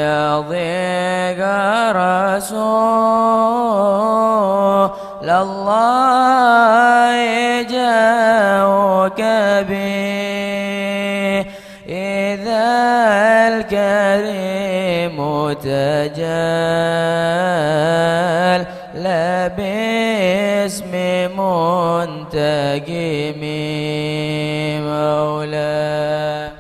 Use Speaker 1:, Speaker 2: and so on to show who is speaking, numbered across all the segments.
Speaker 1: يضيق رسول الله يجاوك به إذا الكريم تجال باسم منتقم مولاه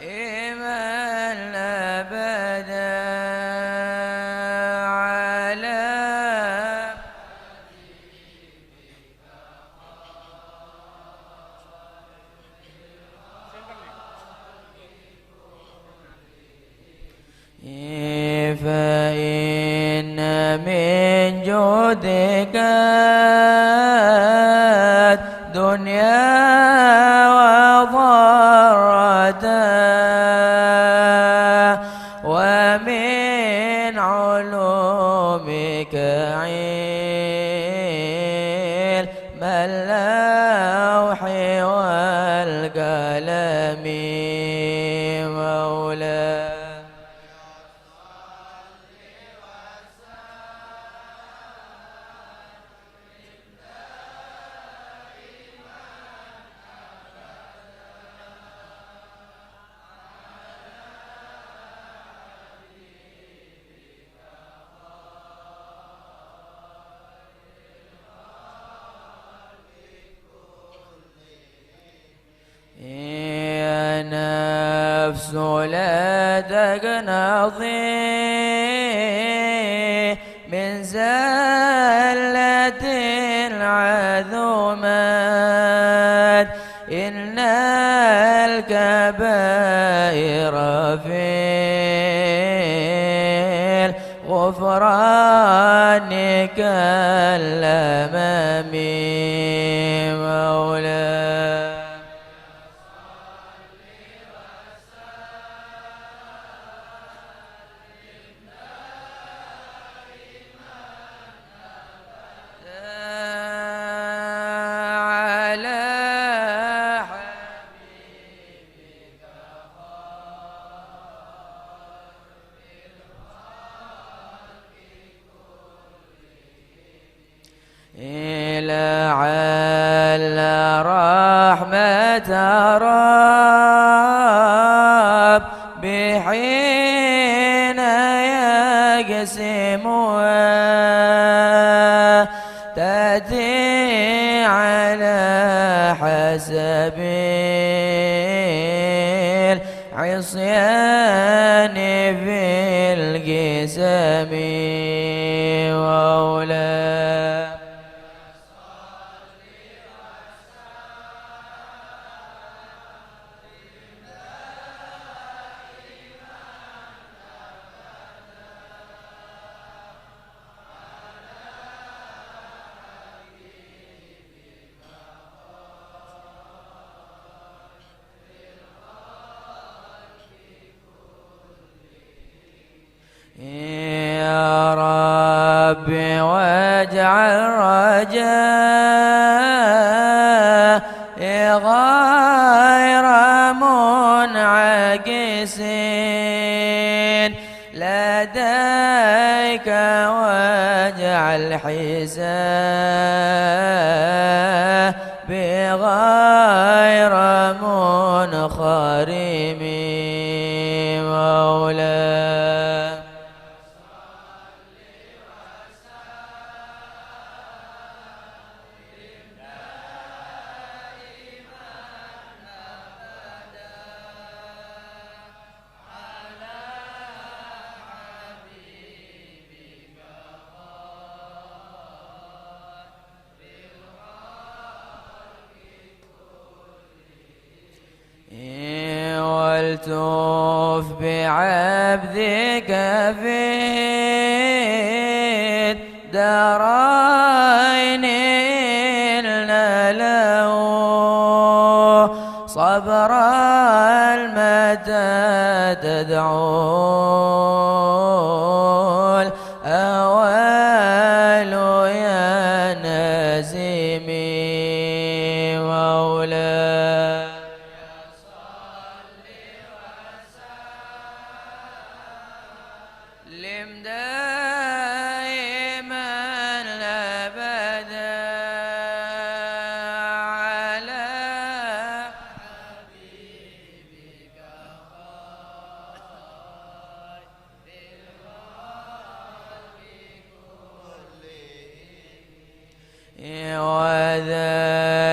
Speaker 1: إيمان أبدا على فإن من جودك الدنيا وضرتها ومن علومك علم اللوح والقلم مولاه يا نفس لا تقنطي من زلة العذومات إن الكبائر في الغفران كالأمام مولاه لعل رحمة رب بحين يقسمها تأتي على حسب العصيان في القسم مولاه يا ربي واجعل رجاء غير منعكس لديك واجعل حسابي غير منخرم مولاه والتف بعبدك في الدارين إلنا له صبر المتى تدعو الأوال يا نازمي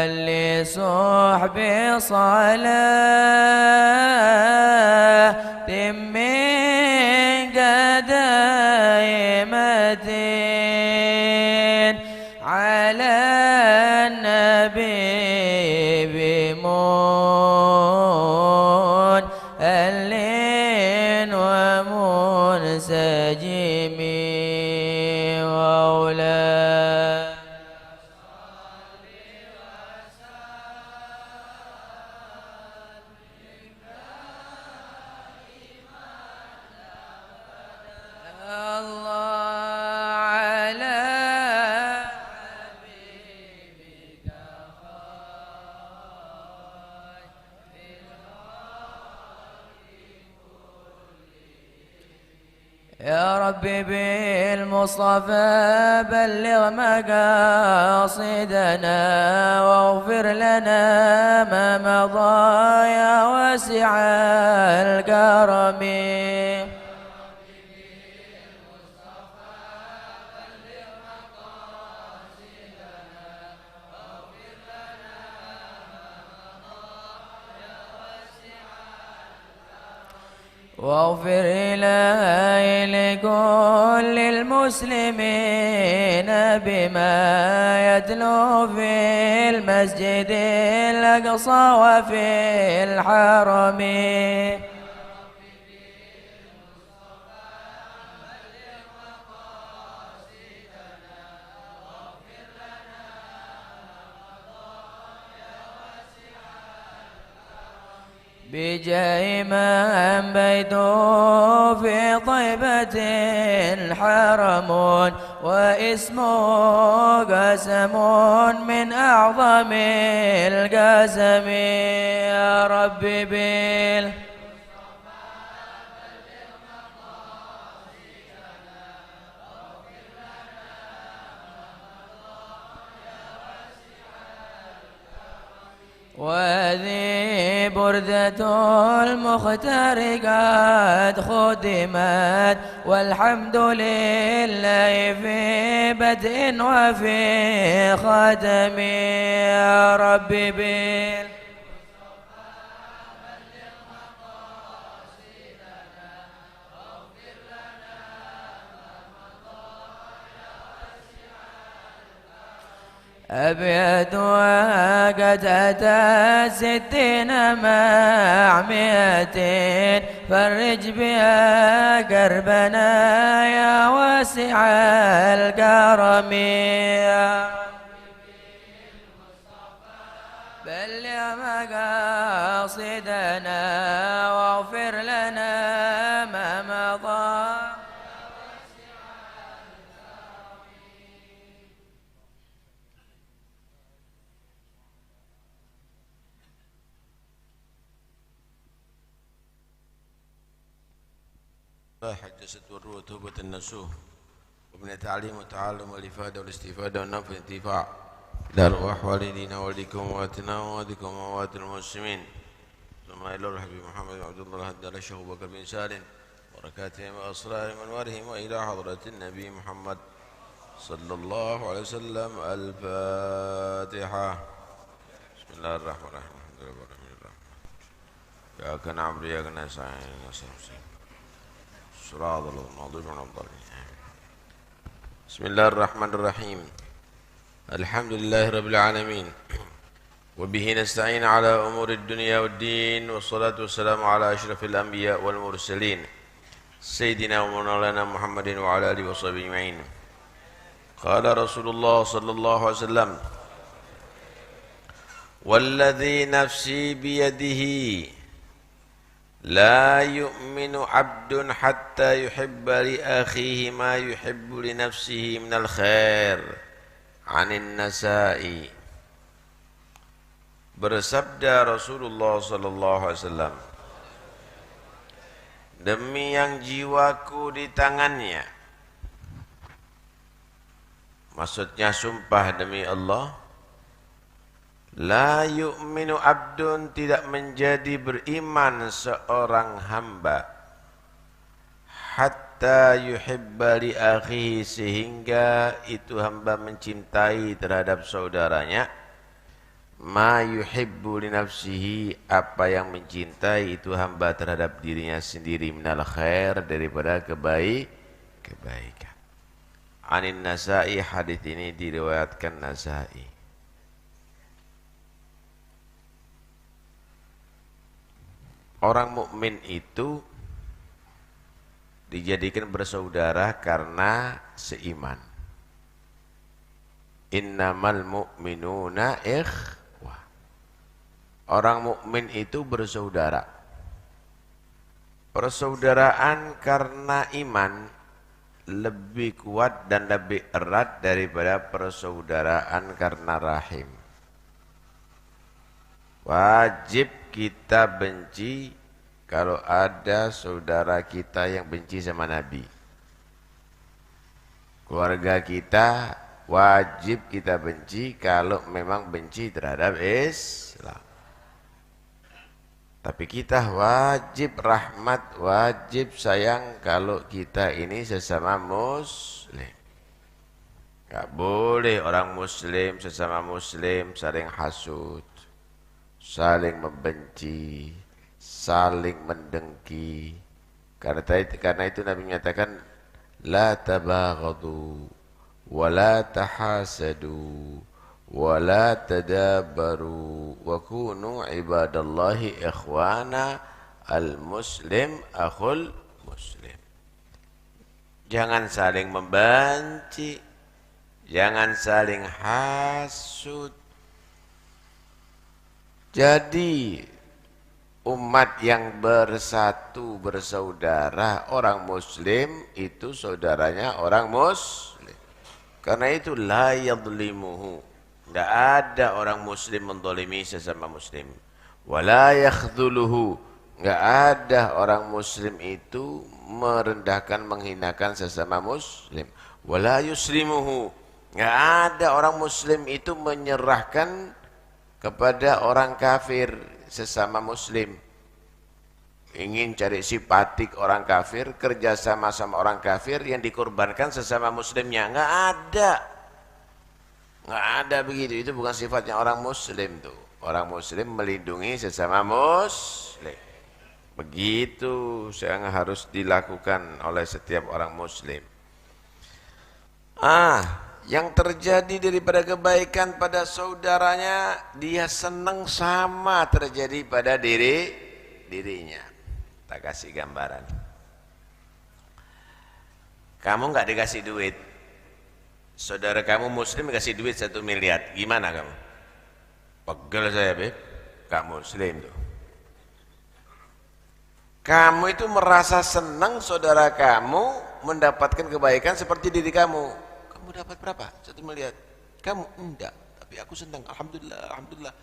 Speaker 1: ولصحب صلاة من قدائمة على النبي بمون اللين ومنسجم وأولاد يا ربي بالمصطفى بلغ مقاصدنا واغفر لنا ما مضى يا واسع الكرم واغفر إلهي لكل المسلمين بما يتلو في المسجد الأقصى وفي الحرم بجاه من بيته في طيبة حرم واسمه قسم من أعظم القسم يا ربي وذي بردة المختار قد خدمت والحمد لله في بدء وفي ختم يا ربي أبيت وقد أتى 60 مع 200 فرج بها كربنا يا واسع الكرم يا بلغ مقاصدنا واغفر لنا ما مضى
Speaker 2: الجسد والروح وتوبة النسوح ومن التعليم والتعلم والإفادة والاستفادة والنفع والانتفاع لأرواح والدينا والديكم وواتنا ووالدكم ووات المسلمين ثم إلى الحبيب محمد بن عبد الله الدار الشيخ بكر بن سالم بركاتهم وأسرارهم وأنوارهم وإلى حضرة النبي محمد صلى الله عليه وسلم الفاتحة بسم الله الرحمن الرحيم الحمد لله رب العالمين إياك نعبد وإياك نستعين صراط المغضوب عليهم بسم الله الرحمن الرحيم الحمد لله رب العالمين وبه نستعين على أمور الدنيا والدين والصلاة والسلام على أشرف الأنبياء والمرسلين سيدنا ومولانا محمد وعلى آله وصحبه أجمعين قال رسول الله صلى الله عليه وسلم والذي نفسي بيده لا يؤمن عبد حتى يحب لأخيه ما يحب لنفسه من الخير عن النساء. Bersabda Rasulullah sallallahu alaihi wasallam, demi yang jiwaku di tangannya, maksudnya sumpah demi Allah, la yu'minu abdun, tidak menjadi beriman seorang hamba, hatta yuhibba li akhihi, sehingga itu hamba mencintai terhadap saudaranya, ma yuhibbu li nafsihi, apa yang mencintai itu hamba terhadap dirinya sendiri, minal khair, daripada kebaikan. Anin Nasa'i, hadis ini diriwayatkan Nasa'i. Orang mukmin itu dijadikan bersaudara karena seiman. Innamal mu'minuna ikhwah. Orang mukmin itu bersaudara. Persaudaraan karena iman lebih kuat dan lebih erat daripada persaudaraan karena rahim. Wajib kita benci kalau ada saudara kita yang benci sama Nabi. Keluarga kita wajib kita benci kalau memang benci terhadap Islam. Tapi kita wajib rahmat, wajib sayang kalau kita ini sesama muslim. Gak boleh orang muslim sesama muslim saling hasud, saling membenci, saling mendengki. Karena itu Nabi menyatakan la tabaghadu wa la tahasadu wa la tadabaru wa kunu ibadallahi ikhwana, al muslim akhul muslim. Jangan saling membenci, jangan saling hasud. Jadi umat yang bersatu bersaudara, orang muslim itu saudaranya orang muslim. Karena itu la yadlimuhu, tidak ada orang muslim mendolimi sesama muslim. Wala yakhdhuluhu, tidak ada orang muslim itu merendahkan, menghinakan sesama muslim. Wala yuslimuhu, tidak ada orang muslim itu menyerahkan kepada orang kafir sesama muslim. Ingin cari simpatik orang kafir, kerjasama sama orang kafir, yang dikorbankan sesama muslimnya. Nggak ada. Nggak ada begitu. Itu bukan sifatnya orang muslim tuh. Orang muslim melindungi sesama muslim. Begitu yang harus dilakukan oleh setiap orang muslim. Yang terjadi daripada kebaikan pada saudaranya, dia senang sama terjadi pada dirinya. Tak kasih gambaran. Kamu nggak dikasih duit, saudara kamu muslim dikasih duit 1 miliar, gimana kamu? Pegel saya, Beb. Kamu muslim tuh. Kamu itu merasa senang saudara kamu mendapatkan kebaikan seperti diri kamu. Kamu dapat berapa? 1 miliar. Kamu enggak, tapi aku senang. Alhamdulillah, alhamdulillah.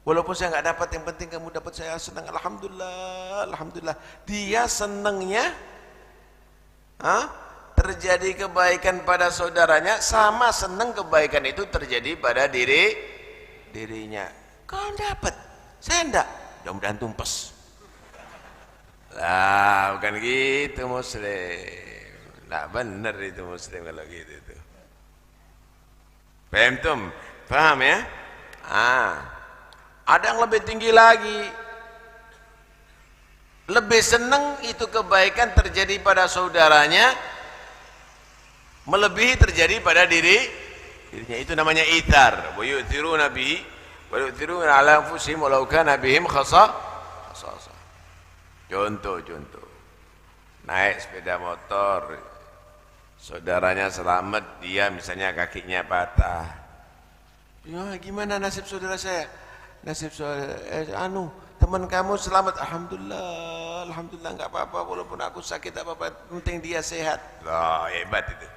Speaker 2: Walaupun saya enggak dapat, yang penting kamu dapat, saya senang. Alhamdulillah, alhamdulillah. Dia senangnya terjadi kebaikan pada saudaranya, sama senang kebaikan itu terjadi pada dirinya. Kau dapat, saya enggak. Mudah-mudahan tumpes. Lah, bukan gitu muslim. Enggak benar itu muslim kalau gitu itu. Paham? Paham ya? Ada yang lebih tinggi lagi. Lebih senang itu kebaikan terjadi pada saudaranya melebihi terjadi pada dirinya. Itu namanya ithar. Wa yu'thiruna bihi wa yu'thiruna 'ala anfusihim walau kana bihim khasasah. Contoh. Naik sepeda motor, saudaranya selamat, dia misalnya kakinya patah. Ya, gimana nasib saudara saya? Nasib teman kamu selamat. Alhamdulillah, alhamdulillah, enggak apa-apa, walaupun aku sakit apa-apa, penting dia sehat. Wah, hebat itu.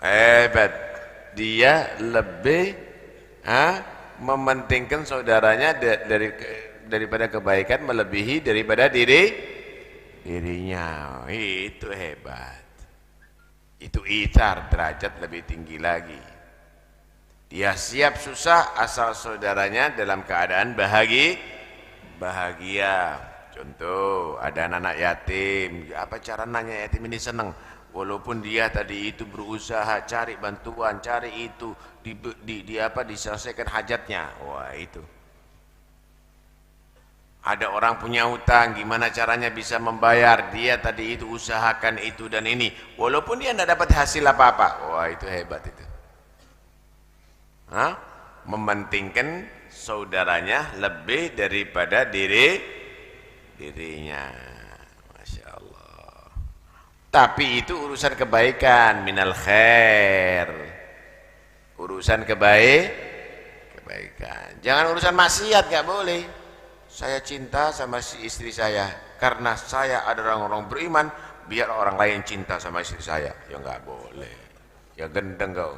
Speaker 2: Hebat. Dia lebih mementingkan saudaranya daripada kebaikan melebihi daripada dirinya. Itu hebat. Itu ithar, derajat lebih tinggi lagi. Dia siap susah asal saudaranya dalam keadaan bahagia. Contoh, ada anak yatim. Apa cara nanya yatim ini senang? Walaupun dia tadi itu berusaha cari bantuan, cari itu, diselesaikan hajatnya. Wah itu. Ada orang punya hutang, gimana caranya bisa membayar? Dia tadi itu usahakan itu dan ini. Walaupun dia tidak dapat hasil apa-apa. Wah itu hebat itu. Hah? Mementingkan saudaranya lebih daripada dirinya. Masya Allah. Tapi itu urusan kebaikan, minal khair. Urusan kebaikan. Jangan urusan maksiat, gak boleh. Saya cinta sama si istri saya karena saya ada orang-orang beriman, biar orang lain cinta sama istri saya. Ya nggak boleh. Ya gendeng kau.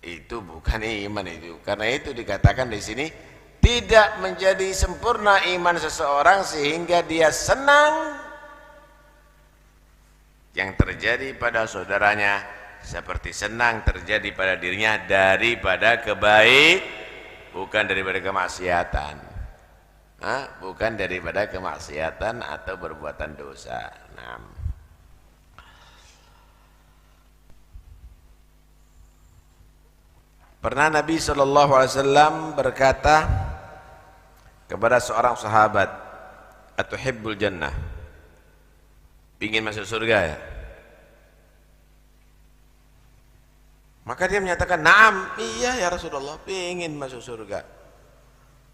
Speaker 2: Itu bukan iman itu. Karena itu dikatakan di sini tidak menjadi sempurna iman seseorang sehingga dia senang yang terjadi pada saudaranya seperti senang terjadi pada dirinya daripada bukan daripada kemaksiatan. Bukan daripada kemaksiatan atau perbuatan dosa. Nah. Pernah Nabi SAW berkata kepada seorang sahabat, "Atuhibbul jannah?" Ingin masuk surga ya? Maka dia menyatakan, "Na'am, iya ya Rasulullah, ingin masuk surga."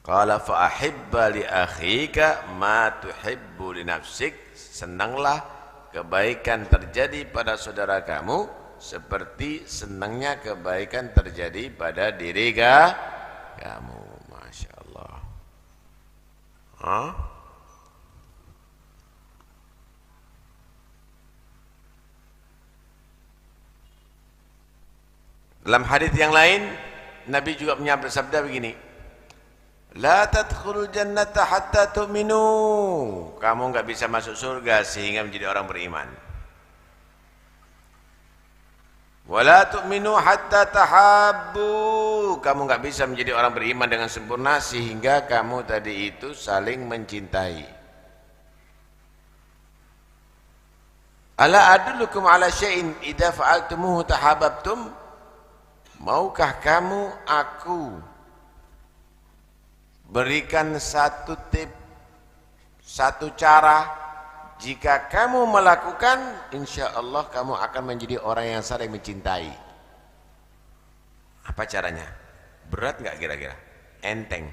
Speaker 2: Qala fa ahibba li akhika ma tuhibbu li nafsik. Senanglah kebaikan terjadi pada saudara kamu seperti senangnya kebaikan terjadi pada diri kamu. Masya Allah. Dalam hadis yang lain Nabi juga bersabda begini, la tadkhulul jannata hatta tu'minu. Kamu enggak bisa masuk surga sehingga menjadi orang beriman. Wala tu'minu hatta tahabbu. Kamu enggak bisa menjadi orang beriman dengan sempurna sehingga kamu tadi itu saling mencintai. Ala adullukum ala syai'in idza fa'altumuhu tahabbtum. Maukah kamu aku berikan satu tip, satu cara, jika kamu melakukan, insya Allah kamu akan menjadi orang yang saling mencintai. Apa caranya? Berat nggak kira-kira? Enteng.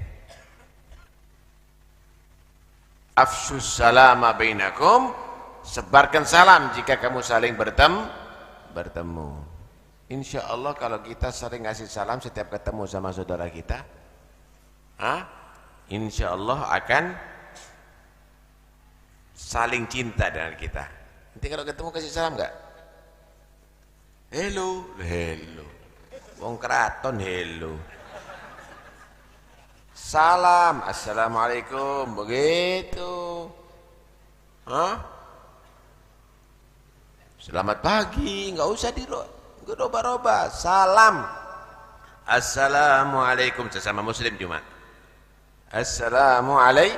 Speaker 2: Afshus salama bainakum, sebarkan salam jika kamu saling bertemu. Insya Allah kalau kita sering ngasih salam setiap ketemu sama saudara kita, insya Allah akan saling cinta dengan kita. Nanti kalau ketemu kasih salam enggak? Hello, hello. Wong keraton hello. Salam, assalamualaikum, begitu. Selamat pagi, enggak usah diroba-roba. Salam, assalamualaikum, sesama muslim cuma. Assalamualaikum,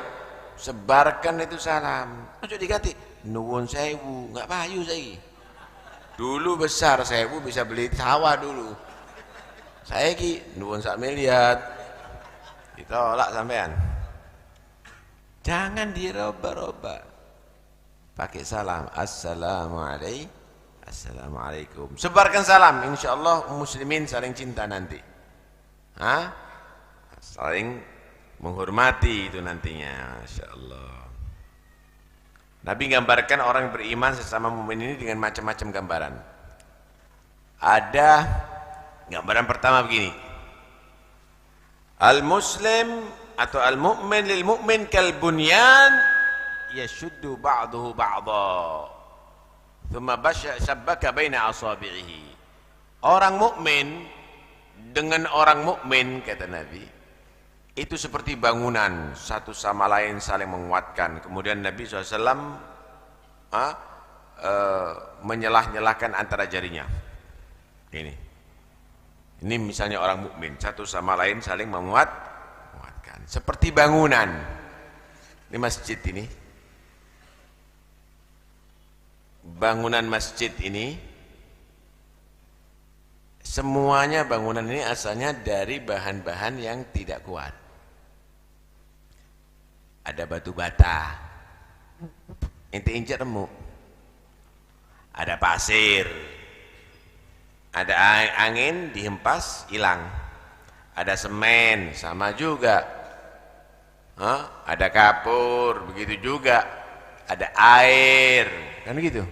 Speaker 2: sebarkan itu salam. Ojo diganti nuwun sewu, enggak payu saya. Dulu besar sewu bisa beli sawah dulu. Saya ki nuwun sak miliar. Ditolak sampean. Jangan diroba-roba. Pakai salam, assalamualaikum. Assalamualaikum. Sebarkan salam, insyaallah muslimin saling cinta nanti. Saling menghormati itu nantinya, insyaallah. Nabi gambarkan orang beriman sesama mukmin ini dengan macam-macam gambaran. Ada gambaran pertama begini. Al-muslim atau al-mu'min lil mu'min kal bunyan yashuddu ba'dahu ba'dha. Thumma syabbaka baina asabi'ihi. Orang mukmin dengan orang mukmin, kata Nabi, itu seperti bangunan, satu sama lain saling menguatkan. Kemudian Nabi SAW menyelah-nyelahkan antara jarinya. Ini misalnya orang mukmin, satu sama lain saling menguatkan. Seperti bangunan. Ini masjid ini. bangunan masjid ini, semuanya bangunan ini asalnya dari bahan-bahan yang tidak kuat. Ada batu bata, ente injak remuk. Ada pasir, ada angin dihempas hilang. Ada semen sama juga. Ada kapur, begitu juga. Ada air, kan gitu.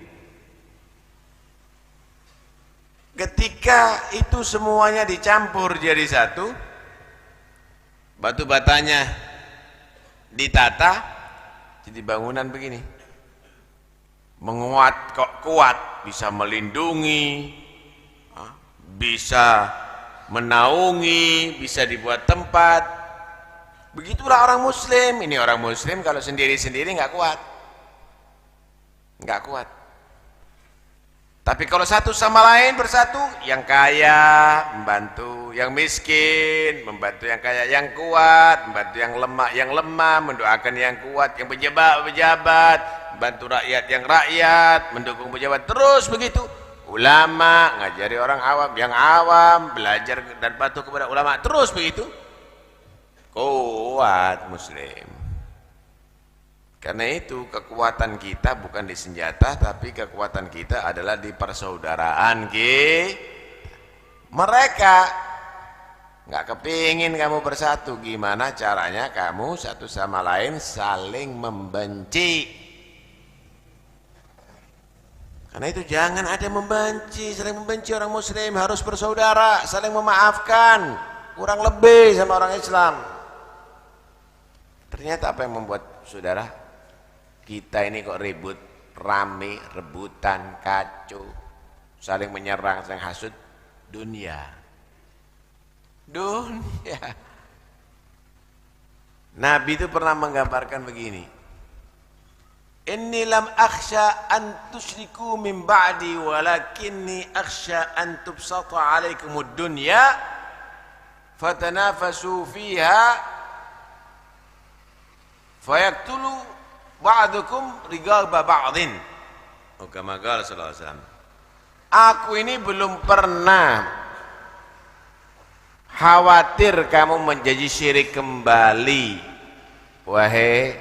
Speaker 2: Ketika itu semuanya dicampur jadi satu, batu batanya ditata jadi bangunan begini. Menguat kok kuat, bisa melindungi, bisa menaungi, bisa dibuat tempat. Begitulah orang muslim. Ini orang muslim kalau sendiri-sendiri nggak kuat. Nggak kuat. Tapi kalau satu sama lain bersatu, yang kaya membantu yang miskin, membantu yang kaya, yang kuat membantu yang lemah, mendoakan yang kuat, yang pejabat, bantu rakyat yang rakyat, mendukung pejabat, terus begitu. Ulama ngajari orang awam, yang awam belajar dan patuh kepada ulama, terus begitu. Kuat muslim. Karena itu kekuatan kita bukan di senjata, tapi kekuatan kita adalah di persaudaraan mereka nggak kepingin kamu bersatu. Gimana caranya kamu satu sama lain saling membenci? Karena itu jangan ada membenci, saling membenci. Orang muslim harus bersaudara, saling memaafkan, kurang lebih sama orang Islam. Ternyata apa yang membuat saudara kita ini kok ribut, rame, rebutan, kacau, saling menyerang, saling hasut? Dunia. Nabi itu pernah menggambarkan begini, inni lam akhsha an tusyriku min ba'di walakinni akhsha an tubsata alaikumud dunya fatanafasu fiha fayaktulu ba'dukum rigaba ba'din. Kama qala sallallahu alaihi wasallam. Aku ini belum pernah khawatir kamu menjadi syirik kembali, wahai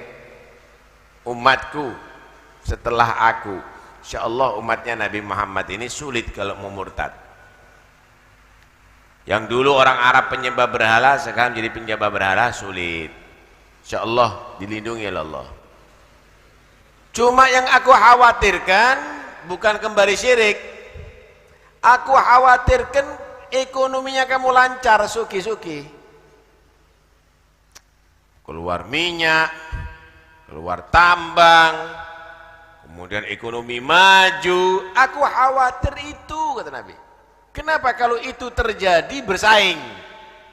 Speaker 2: umatku setelah aku. Insyaallah umatnya Nabi Muhammad ini sulit kalau mau murtad. Yang dulu orang Arab penyembah berhala, sekarang jadi penyembah berhala, sulit. Insyaallah dilindungi oleh Allah. Cuma yang aku khawatirkan bukan kembali syirik. Aku khawatirkan ekonominya kamu lancar, suki-suki. Keluar minyak, keluar tambang, kemudian ekonomi maju. Aku khawatir itu, kata Nabi. Kenapa kalau itu terjadi? Bersaing.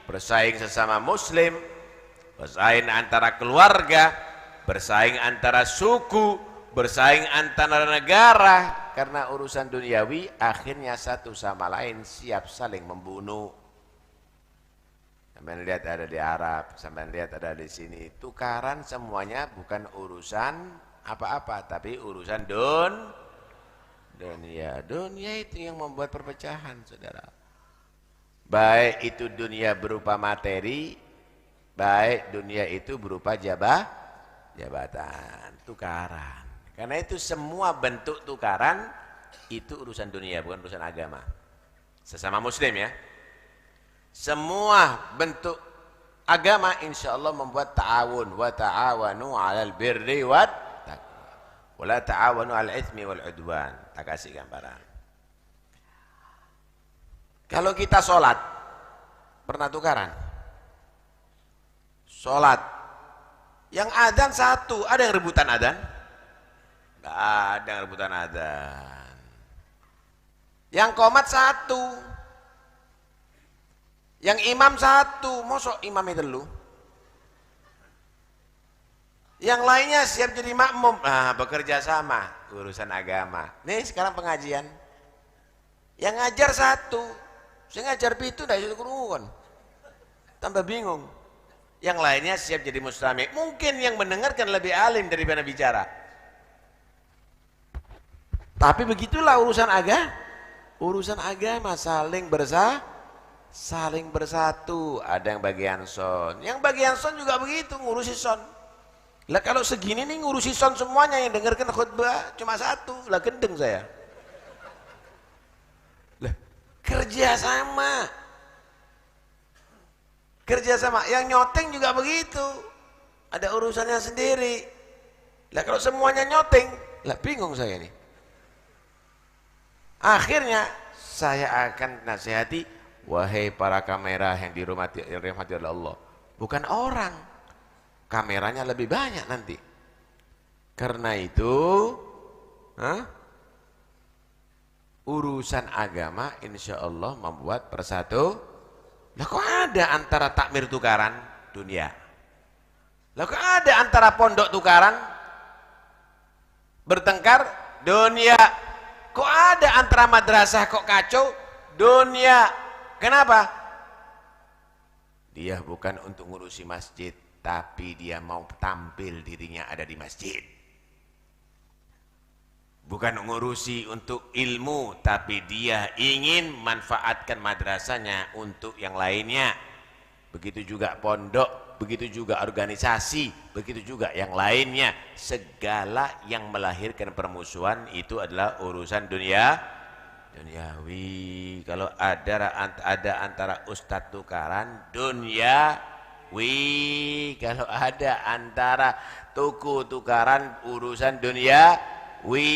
Speaker 2: Bersaing sesama muslim, bersaing antara keluarga, bersaing antara suku, bersaing antara negara. Karena urusan duniawi akhirnya satu sama lain siap saling membunuh. Sampai lihat ada di Arab, sampai lihat ada di sini, tukaran semuanya bukan urusan apa-apa, tapi urusan dunia. Dunia itu yang membuat perpecahan, saudara. Baik itu dunia berupa materi, baik dunia itu berupa jabatan, tukaran. Karena itu semua bentuk tukaran itu urusan dunia, bukan urusan agama. Sesama muslim ya. Semua bentuk agama insya Allah membuat ta'awun. Wa ta'awanu 'alal birri wat taqwa. Wa la ta'awanu 'alal itsmi wal 'udwan. Tak kasih gambaran. Kalau kita sholat, pernah tukaran? Sholat. Yang adzan satu, ada yang rebutan adzan? Nggak ada yang rebutan adzan. Yang qomat satu, yang imam satu, mosok imam itu lu. Yang lainnya siap jadi makmum, bekerja sama, urusan agama. Nih sekarang pengajian, yang ngajar satu, saya ngajar itu tidak bisa kurungan, tambah bingung. Yang lainnya siap jadi mustami', mungkin yang mendengarkan lebih alim daripada bicara. Tapi begitulah urusan agama saling bersatu. Ada yang bagian son, juga begitu ngurusi son. Lah kalau segini nih ngurusi son semuanya, yang dengarkan khutbah cuma satu, lah gendeng saya. Lah kerja sama, yang nyoteng juga begitu, ada urusannya sendiri. Lah kalau semuanya nyoteng, lah bingung saya nih. Akhirnya saya akan nasihati, wahai para kamera yang dirahmati oleh Allah, bukan orang, kameranya lebih banyak nanti. Karena itu urusan agama insya Allah membuat persatu. Lah kok ada antara takmir tukaran dunia? Lah kok ada antara pondok tukaran bertengkar dunia? Kok ada antara madrasah kok kacau dunia? Kenapa? Dia bukan untuk ngurusi masjid, tapi dia mau tampil dirinya ada di masjid. Bukan ngurusi untuk ilmu, tapi dia ingin manfaatkan madrasahnya untuk yang lainnya. Begitu juga pondok, begitu juga organisasi, begitu juga yang lainnya. Segala yang melahirkan permusuhan itu adalah urusan duniawi. Kalau ada antara ustadz tukaran duniawi, kalau ada antara tuku tukaran urusan duniawi,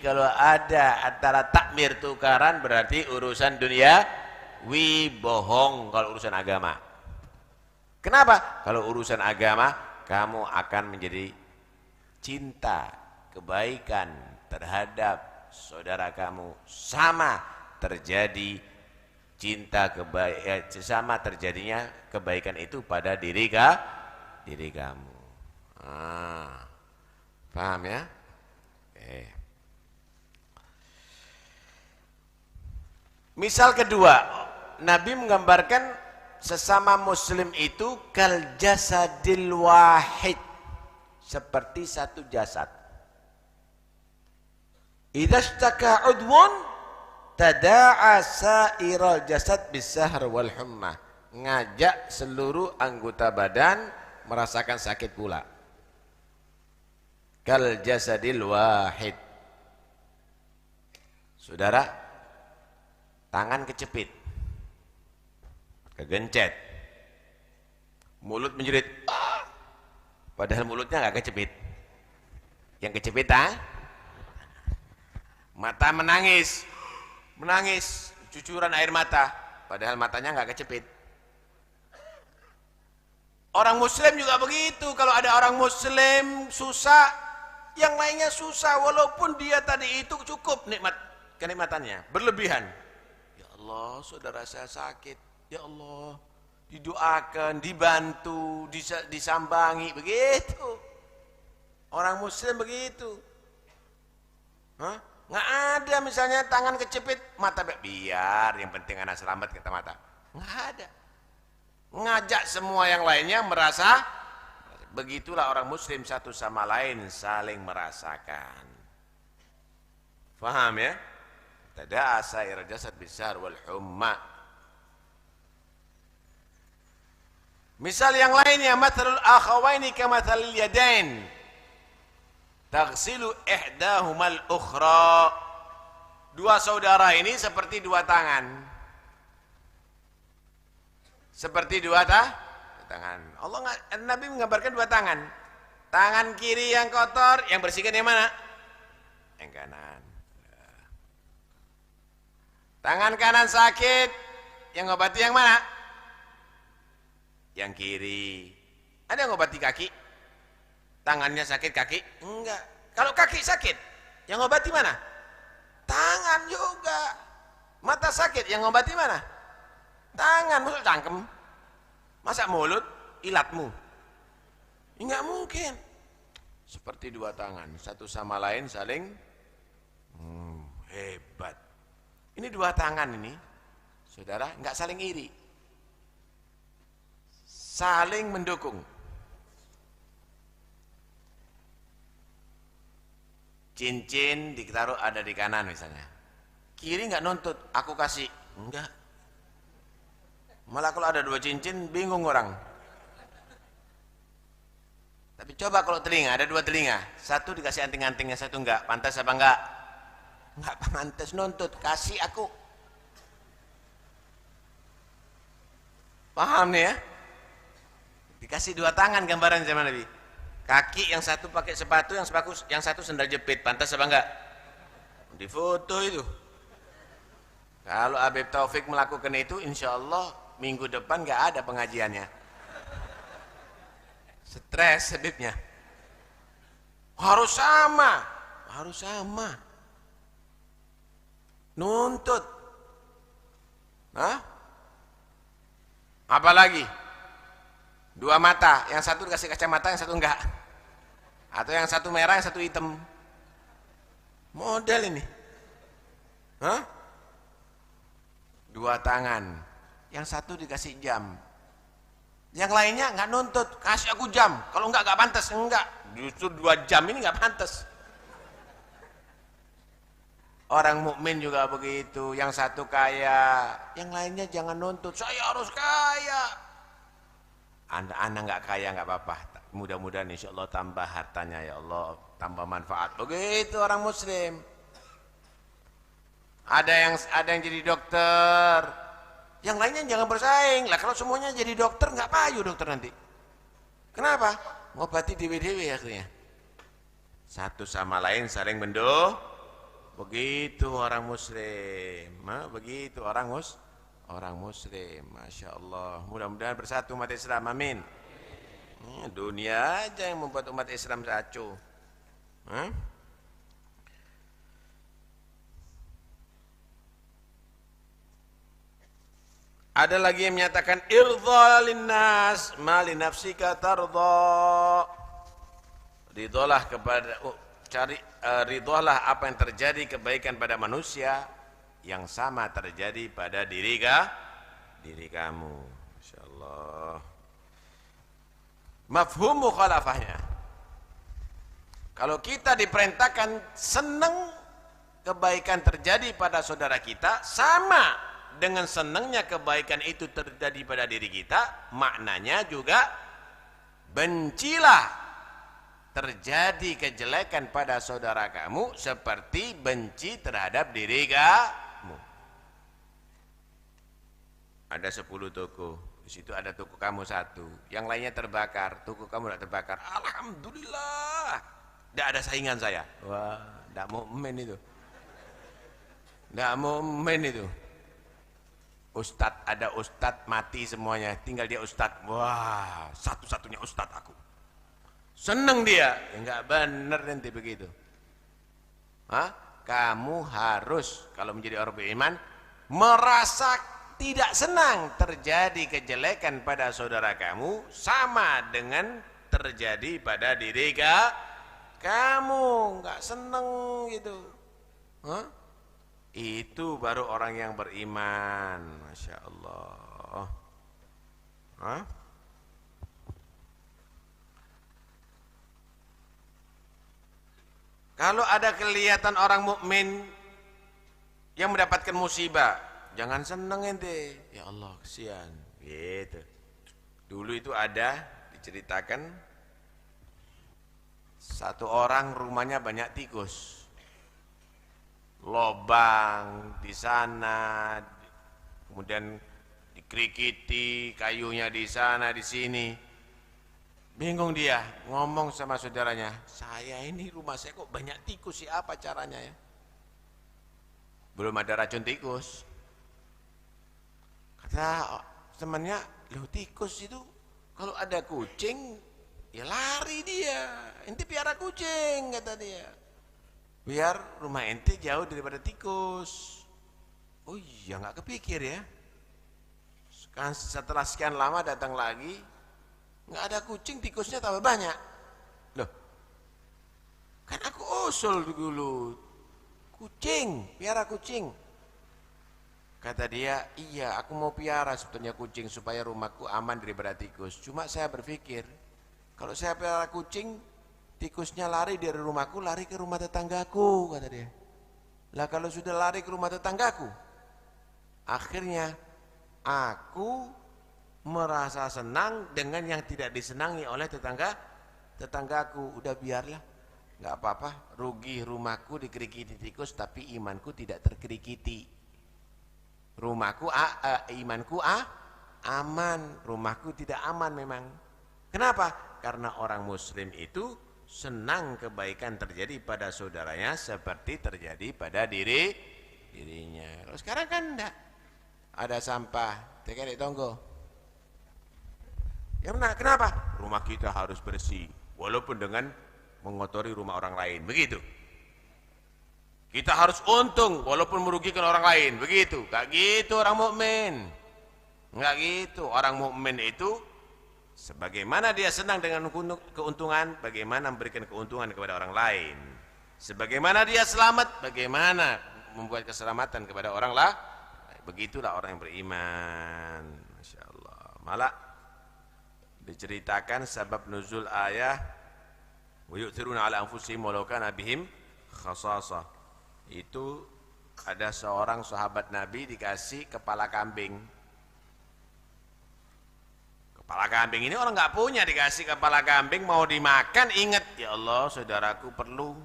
Speaker 2: kalau ada antara takmir tukaran berarti urusan duniawi. Bohong kalau urusan agama. Kenapa? Kalau urusan agama, kamu akan menjadi cinta, kebaikan terhadap saudara kamu. Sama terjadi sama terjadinya kebaikan itu pada diri kamu. Paham ya? Misal kedua, Nabi menggambarkan sesama muslim itu kal jasadil wahid, seperti satu jasad. Idza ishtaka udwun tada'a sa'iral jasad bisahr wal hummah. Ngajak seluruh anggota badan merasakan sakit pula. Kal jasadil wahid. Saudara, tangan kecepit, kegencet, mulut menjerit, padahal mulutnya nggak kecepit. Yang kecepit mata menangis, cucuran air mata, padahal matanya nggak kecepit. Orang muslim juga begitu. Kalau ada orang muslim susah, yang lainnya susah, walaupun dia tadi itu cukup kenikmatannya berlebihan. Ya Allah, saudara saya sakit, ya Allah, didoakan, dibantu, disambangi, begitu. Orang muslim begitu. Nggak ada misalnya tangan kecepit, mata biar yang penting anak selamat kata mata. Nggak ada. Ngajak semua yang lainnya merasa. Begitulah orang muslim satu sama lain saling merasakan. Faham ya? Tada'a sa'ir jasad bisar wal humma. Misal yang lainnya, mathalul akhawaini kamathalil yadain taghsilu ihdahumal ukhra. Dua saudara ini seperti dua tangan. Seperti dua tangan. Nabi menggambarkan dua tangan. Tangan kiri yang kotor, yang bersihkan yang mana? Yang kanan. Tangan kanan sakit, yang ngobati yang mana? Yang kiri. Ada yang ngobati kaki? Tangannya sakit kaki? Enggak. Kalau kaki sakit, yang ngobati mana? Tangan juga. Mata sakit, yang ngobati mana? Tangan, mulut cangkem. Masa mulut ilatmu? Enggak mungkin. Seperti dua tangan, satu sama lain saling hebat. Ini dua tangan ini, saudara, enggak saling iri. Saling mendukung. cincin ditaruh ada di kanan misalnya. Kiri nggak nuntut, aku kasih. Enggak. Malah kalau ada 2 cincin, bingung orang. Tapi coba kalau telinga, ada 2 telinga. Satu dikasih anting-antingnya, satu enggak. Pantas apa enggak? Enggak pantas nuntut, kasih aku. Paham nih ya? Dikasih 2 tangan gambaran zaman Nabi. Kaki yang satu pakai sepatu, yang satu sendal jepit. Pantas apa enggak? Difoto itu. Kalau Habib Taufik melakukan itu, insya Allah minggu depan enggak ada pengajiannya. Stres Habibnya. Harus sama. Nuntut. Hah? Apalagi? 2 mata, yang satu dikasih kacamata, yang satu enggak. Atau yang satu merah, yang satu hitam. Model ini. Hah? 2 tangan, yang satu dikasih jam. Yang lainnya nggak nuntut, kasih aku jam. Kalau nggak pantas, enggak. Justru 2 jam ini nggak pantas. Orang mukmin juga begitu. Yang satu kaya, yang lainnya jangan nuntut. Saya harus kaya. Anda nggak kaya nggak apa-apa. Mudah-mudahan insya Allah tambah hartanya ya Allah, tambah manfaat. Begitu orang Muslim. Ada yang jadi dokter. Yang lainnya jangan bersaing lah. Kalau semuanya jadi dokter nggak payu dokter nanti. Kenapa? Ngobati dewe-dewe akhirnya. Satu sama lain saling begitu orang Muslim. Begitu orang Muslim. Masya Allah. Mudah-mudahan bersatu umat Islam. Amin. Dunia aja yang membuat umat Islam satu. Ada lagi yang menyatakan irdha linnas ma li nafsika tardha. Ridhalah ridhalah apa yang terjadi kebaikan pada manusia yang sama terjadi pada diri kamu. Masyaallah. Mafhum mukhalafahnya. Kalau kita diperintahkan senang kebaikan terjadi pada saudara kita, sama dengan senangnya kebaikan itu terjadi pada diri kita, maknanya juga bencilah terjadi kejelekan pada saudara kamu seperti benci terhadap diri kamu. Ada 10 toko, di situ ada toko kamu 1, yang lainnya terbakar, toko kamu tidak terbakar. Alhamdulillah, tidak ada saingan saya. Wah, tidak mukmin itu. Tidak mukmin itu. Ustadz, ada ustadz mati semuanya, tinggal dia ustadz. Wah, satu-satunya ustadz aku. Seneng dia. Ya enggak benar nanti begitu. Kamu harus kalau menjadi orang beriman merasa tidak senang terjadi kejelekan pada saudara kamu sama dengan terjadi pada diri kamu. Enggak seneng gitu. Itu baru orang yang beriman. Masya Allah. Kalau ada kelihatan orang mukmin yang mendapatkan musibah, jangan seneng ente. Ya Allah, kesian. Gitu. Dulu itu ada diceritakan satu orang rumahnya banyak tikus. Lobang di sana, kemudian dikerikiti, kayunya di sana, di sini. Bingung dia, ngomong sama saudaranya, saya ini rumah saya kok banyak tikus sih, apa caranya ya? Belum ada racun tikus. Kata temannya, loh tikus itu kalau ada kucing, ya lari dia. Ente piara kucing, kata dia. Biar rumah ente jauh daripada tikus. Oh iya, nggak kepikir ya. Setelah sekian lama datang lagi, nggak ada kucing, tikusnya tambah banyak. Loh, kan aku usul dulu, kucing, piara kucing. Kata dia, iya aku mau piara sebetulnya kucing supaya rumahku aman daripada tikus. Cuma saya berpikir, kalau saya piara kucing, tikusnya lari dari rumahku, lari ke rumah tetanggaku, kata dia. Lah kalau sudah lari ke rumah tetanggaku, akhirnya aku merasa senang dengan yang tidak disenangi oleh tetanggaku. Udah biarlah, nggak apa-apa, rugi rumahku dikerikiti tikus tapi imanku tidak terkerikiti. Imanku aman, rumahku tidak aman memang. Kenapa? Karena orang muslim itu senang kebaikan terjadi pada saudaranya seperti terjadi pada dirinya. Kalau sekarang kan enggak. Ada sampah, tekan di tonggo. Ya benar, kenapa? Rumah kita harus bersih, walaupun dengan mengotori rumah orang lain, begitu. Kita harus untung, walaupun merugikan orang lain, begitu. Gak gitu orang mukmin. Enggak gitu. Orang mukmin itu sebagaimana dia senang dengan keuntungan, bagaimana memberikan keuntungan kepada orang lain. Sebagaimana dia selamat, bagaimana membuat keselamatan kepada orang lain. Begitulah orang yang beriman. Masya Allah. Malah diceritakan sebab nuzul ayah wa yu'thiruna ala anfusihim walau kana bihim khasasah. Itu ada seorang sahabat Nabi dikasih kepala kambing. Kepala kambing ini orang nggak punya, dikasih kepala kambing mau dimakan, ingat ya Allah saudaraku perlu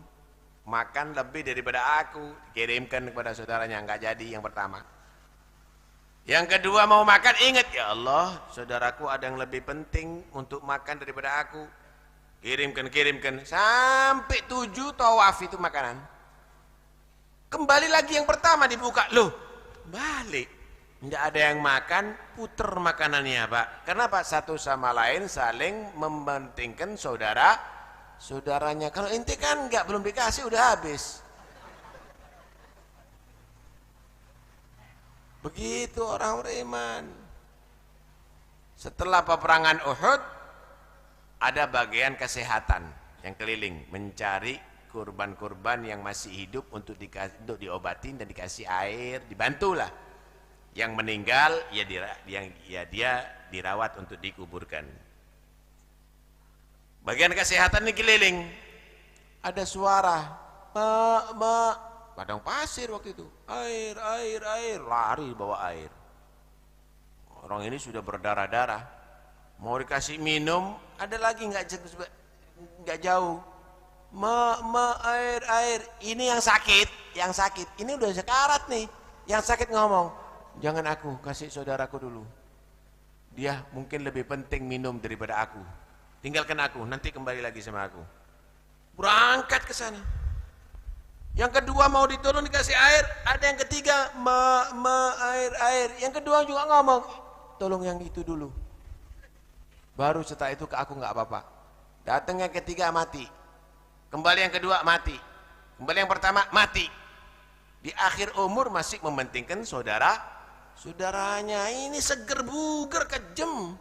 Speaker 2: makan lebih daripada aku, kirimkan kepada saudaranya. Nggak jadi yang pertama. Yang kedua mau makan, ingat ya Allah saudaraku ada yang lebih penting untuk makan daripada aku, kirimkan sampai 7 tawaf itu makanan. Kembali lagi yang pertama dibuka, loh balik, tidak ada yang makan, puter makanannya Pak. Kenapa? Satu sama lain saling mementingkan saudaranya. Kalau ente kan nggak, belum dikasih udah habis. Begitu orang beriman. Setelah peperangan Uhud, ada bagian kesehatan yang keliling mencari kurban-kurban yang masih hidup untuk diobatin dan dikasih air, dibantulah. Yang meninggal dia dirawat untuk dikuburkan. Bagian kesehatan ini keliling. Ada suara, padang pasir waktu itu. Air, lari bawa air. Orang ini sudah berdarah-darah. Mau dikasih minum, ada lagi nggak jauh. Air. Ini yang sakit. Ini udah sekarat nih. Yang sakit ngomong, jangan aku, kasih saudaraku dulu. Dia mungkin lebih penting minum daripada aku. Tinggalkan aku, nanti kembali lagi sama aku. Berangkat ke sana. Yang kedua mau ditolong dikasih air, ada yang ketiga air. Yang kedua juga ngomong, tolong yang itu dulu. Baru setelah itu ke aku nggak apa-apa. Datang yang ketiga mati. Kembali yang kedua mati. Kembali yang pertama mati. Di akhir umur masih mementingkan saudaranya. Ini seger buger kejem.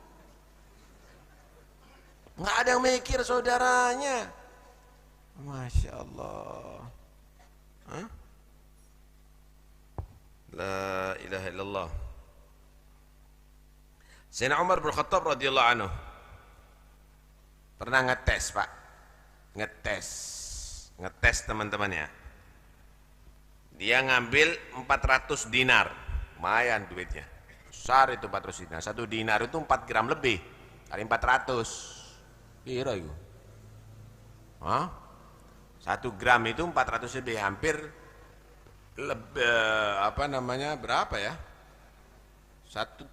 Speaker 2: Nggak ada yang mikir saudaranya. Masya Allah. Hah? La ilaha illallah. Sayyidina Umar bin Khattab radhiyallahu anhu pernah ngetes Pak. Ngetes teman-temannya. Dia ngambil 400 dinar. Lumayan duitnya. Besar itu 400 dinar. 1 dinar itu 4 gram lebih. Kali 400. Kira itu. Hah? 1 gram itu 400 lebih, hampir berapa ya? 1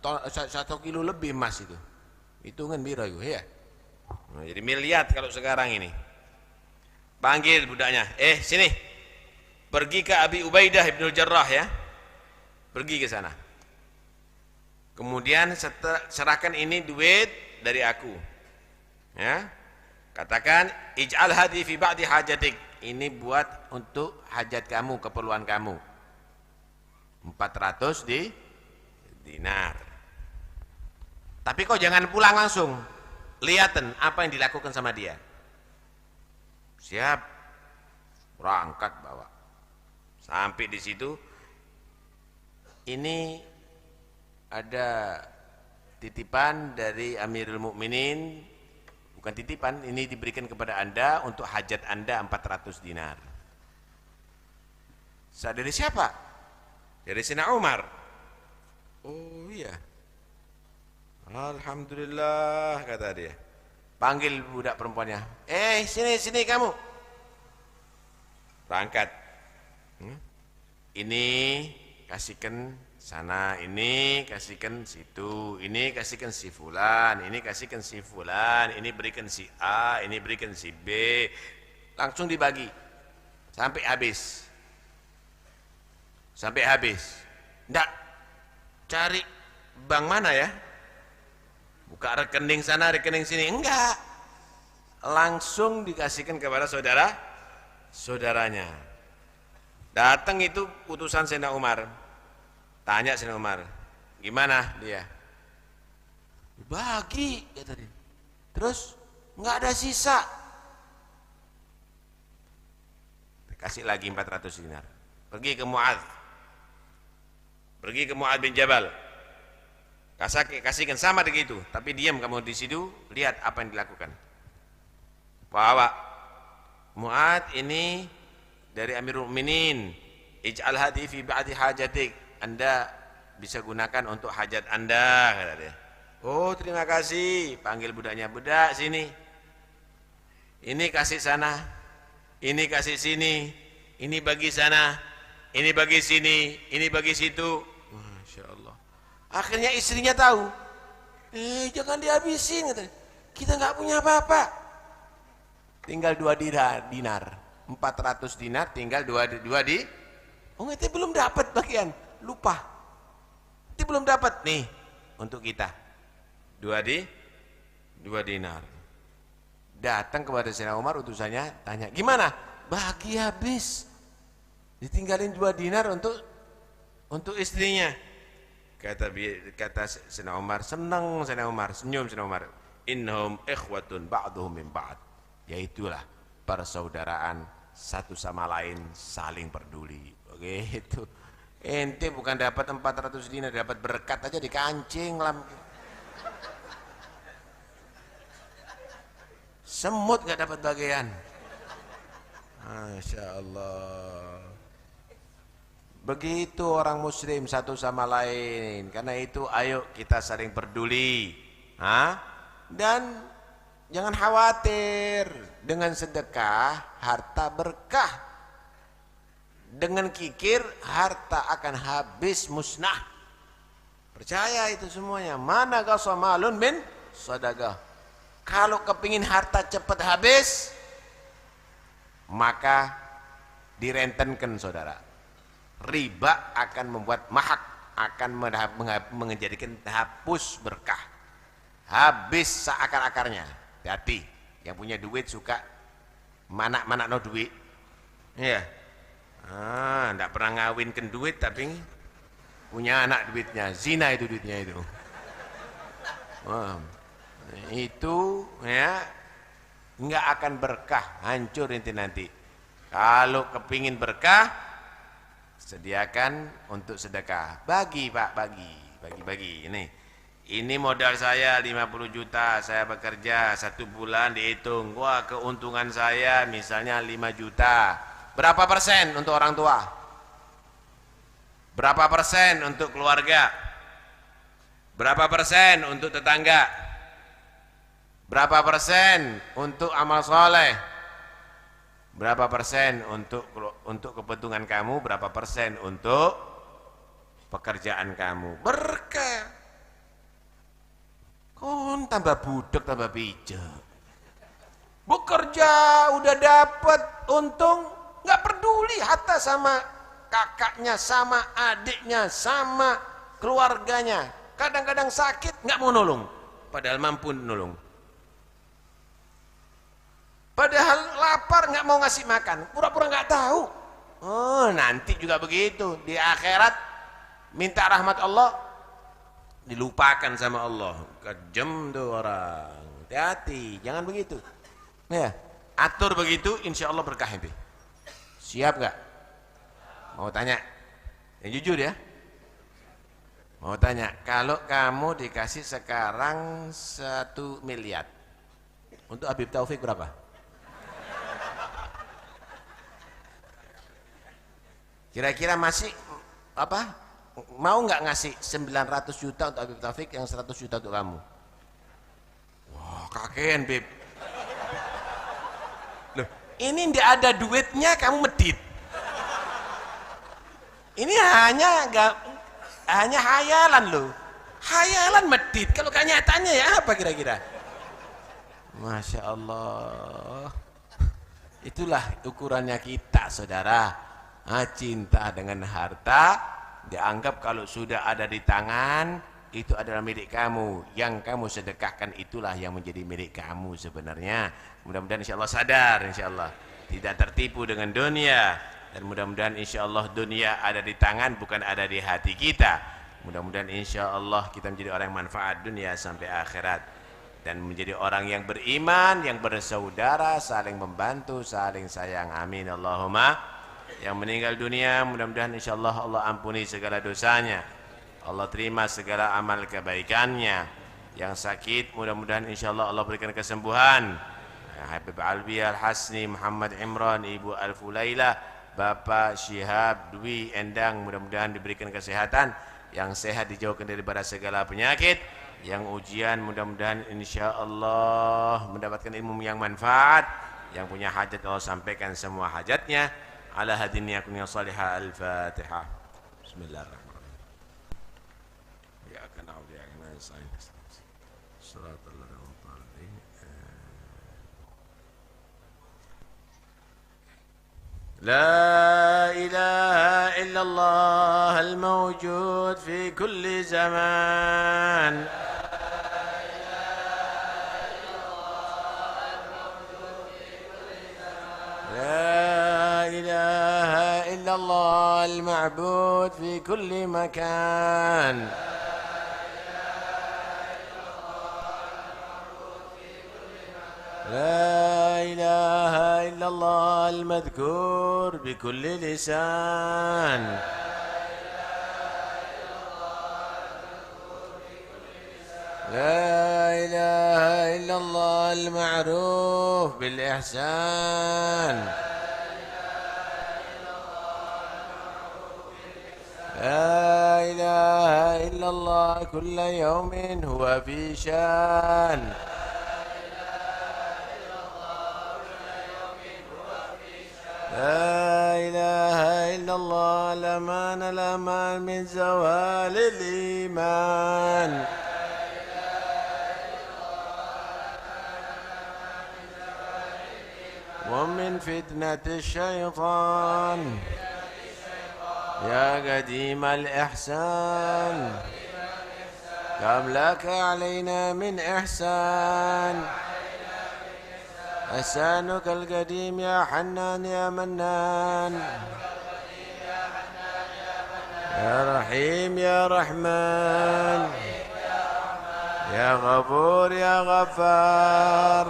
Speaker 2: kilo lebih emas itu. Hitungan biro itu ya. Nah, jadi miliar kalau sekarang ini. Panggil budaknya, sini. Pergi ke Abi Ubaidah Ibnul Jarrah ya. Pergi ke sana. Kemudian serahkan ini duit dari aku. Ya. Katakan ij'al hadi fi ba'di hajatik. Ini buat untuk hajat kamu, keperluan kamu. 400 dinar. Tapi kau jangan pulang langsung. Lihatin apa yang dilakukan sama dia. Siap. Berangkat bawa. Sampai di situ ini ada titipan dari Amirul Mukminin Bukan titipan, ini diberikan kepada Anda untuk hajat Anda 400 dinar. Dari siapa? Dari Sayyidina Umar. Oh iya. Alhamdulillah, kata dia. Panggil budak perempuannya. Sini kamu. Berangkat. Ini kasihkan sana, ini kasihkan situ, ini kasihkan si fulan, ini kasihkan si fulan, ini berikan si A, ini berikan si B. Langsung dibagi sampai habis. Sampai habis. Nggak cari bank mana ya? Buka rekening sana, rekening sini. Enggak. Langsung dikasihkan kepada saudaranya. Datang itu utusan Sayyidina Umar. Tanya Sayyidina Umar, gimana dia? Bagi, kata dia. Terus enggak ada sisa. Kasih lagi 400 dinar. Pergi ke Mu'adz bin Jabal. Kasihkan sama begitu, tapi diam kamu di situ, lihat apa yang dilakukan. Bawa Mu'adz ini dari Amirul Mukminin, ij'al hadi fi ba'di hajatik. Anda bisa gunakan untuk hajat Anda, kata dia. Oh, terima kasih. Panggil budaknya, budak sini. Ini kasih sana, ini kasih sini, ini bagi sana, ini bagi sini, ini bagi situ. Masya Allah. Akhirnya istrinya tahu. Jangan dihabisin, kata dia. Kita nggak punya apa-apa. Tinggal 2 dinar. 400 dinar tinggal 2 di. Oh, itu belum dapat bagian, lupa. Itu belum dapat nih untuk kita. 2 dinar. Datang kepada Sayyidina Umar utusannya, tanya, "Gimana?" Bagi habis. Ditinggalin 2 dinar untuk istrinya. Kata Sayyidina Umar, senang Sayyidina Umar, senyum Sayyidina Umar. Innahum ikhwatun ba'duhum min ba'd. Yaitulah persaudaraan, satu sama lain saling peduli. Oke, itu ente bukan dapat 400 dinar, dapat berkat aja dikancing lah. Semut gak dapat bagian. Masya Allah. Begitu orang muslim satu sama lain. Karena itu ayo kita saling peduli. Dan jangan khawatir, dengan sedekah harta berkah. Dengan kikir harta akan habis musnah. Percaya itu semuanya. Mana qasamalun min sadaqah. Kalau kepingin harta cepat habis, maka direntenkan saudara. Riba akan membuat mahak, akan menjadikan hapus berkah. Habis seakar-akarnya. Hati, yang punya duit suka mana no duit. Iya. Enggak pernah ngawinkan duit tapi punya anak duitnya. Zina itu duitnya itu. Itu ya enggak akan berkah, hancur nanti. Kalau kepingin berkah, sediakan untuk sedekah. Bagi Pak, bagi. Ini modal saya 50 juta, saya bekerja 1 bulan dihitung. Wah, keuntungan saya misalnya 5 juta. Berapa persen untuk orang tua? Berapa persen untuk keluarga? Berapa persen untuk tetangga? Berapa persen untuk amal soleh? Berapa persen untuk kepentingan kamu? Berapa persen untuk pekerjaan kamu? Berkah. Kon tambah budak, tambah bijak. Bekerja udah dapat untung, nggak peduli hatta sama kakaknya, sama adiknya, sama keluarganya. Kadang-kadang sakit nggak mau nolong, padahal mampu nolong. Padahal lapar nggak mau ngasih makan, pura-pura nggak tahu. Oh, nanti juga begitu di akhirat minta rahmat Allah, dilupakan sama Allah. Kejam tuh orang. Hati-hati, jangan begitu. Ya, atur begitu, insya Allah berkah itu. Siap nggak? Mau tanya? Yang jujur ya. Mau tanya, kalau kamu dikasih sekarang 1 miliar Untuk Habib Taufik berapa? Kira-kira masih apa? Mau nggak ngasih 900 juta untuk Habib Taufik, yang 100 juta untuk kamu? Wah, kakean, Bib. Loh, ini nggak ada duitnya kamu medit. Ini hanya hayalan loh. Hayalan medit. Kalau kenyataannya ya apa kira-kira? Masya Allah. Itulah ukurannya kita, saudara. Cinta dengan harta dianggap kalau sudah ada di tangan itu adalah milik kamu. Yang kamu sedekahkan itulah yang menjadi milik kamu sebenarnya. Mudah-mudahan insya Allah sadar, insya Allah tidak tertipu dengan dunia. Dan mudah-mudahan insya Allah dunia ada di tangan, bukan ada di hati kita. Mudah-mudahan insya Allah kita menjadi orang yang manfaat dunia sampai akhirat. Dan menjadi orang yang beriman, yang bersaudara, saling membantu, saling sayang. Amin Allahumma. Yang meninggal dunia mudah-mudahan insya Allah Allah ampuni segala dosanya. Allah terima segala amal kebaikannya. Yang sakit mudah-mudahan insya Allah Allah berikan kesembuhan. Habib Alwi Al-Hasni, Muhammad Imran, Ibu Al-Fulailah, Bapak Syihab Dwi Endang, mudah-mudahan diberikan kesehatan, yang sehat dijauhkan daripada segala penyakit, yang ujian mudah-mudahan insya Allah mendapatkan ilmu yang manfaat, yang punya hajat Allah sampaikan semua hajatnya. Ala hadin yakunnya salihah. Al-Fatihah. Bismillahirrahmanirrahim. Ya akan na'udhu ya akan na'udhu Salatul لا إله إلا الله الموجود في كل زمان لا إله إلا الله المعبود في كل مكان لا إله إلا الله المذكور بكل لسان لا إله إلا الله المعروف بالإحسان لا إله إلا الله كل يوم هو في شان لا إله إلا الله الأمان من زوال الإيمان ومن فتنة الشيطان يا قديم الإحسان كم لك علينا من إحسان إحسانك القديم يا حنان يا منان يا رحيم يا رحمن يا غفور يا غفار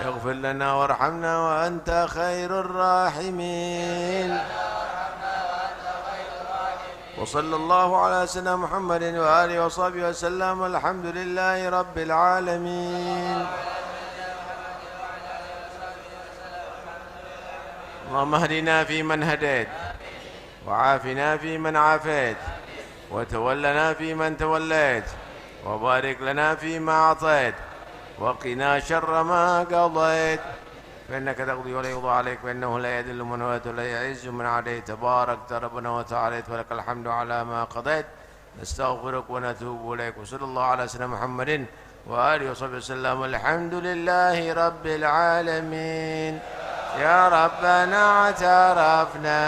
Speaker 2: اغفر لنا وارحمنا وأنت خير الراحمين وصلى الله على سيدنا محمد وآله وصحبه وسلم. الحمد لله رب العالمين. اللهم اهدنا فيمن هديت وعافنا فيمن عافيت وتولنا فيمن توليت وبارك لنا فيما أعطيت وقنا شر ما قضيت فإنك تقضي ولا يقضى عليك فإنه لا يذل من واليت ولا يعز من عاديت تبارك ربنا وتعاليت ولك الحمد على ما قضيت نستغفرك ونتوب إليك وصلى الله على سيدنا محمد وآله وصحبه وسلم. الحمد لله رب العالمين. يا ربنا اعترفنا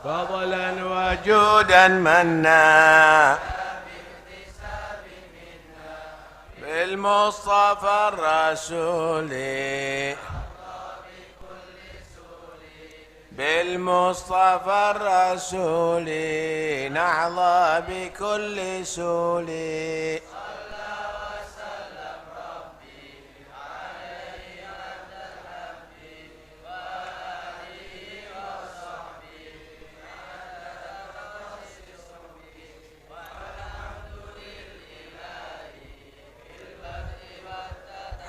Speaker 2: فضلا وجودا منا بالمصطفى الرسول بالمصطفى الرسول نحظى بكل سول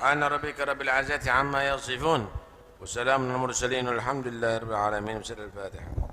Speaker 2: سبحان ربك رب العزة عما يصفون وسلام على المرسلين والحمد لله رب العالمين. بسر الفاتحة.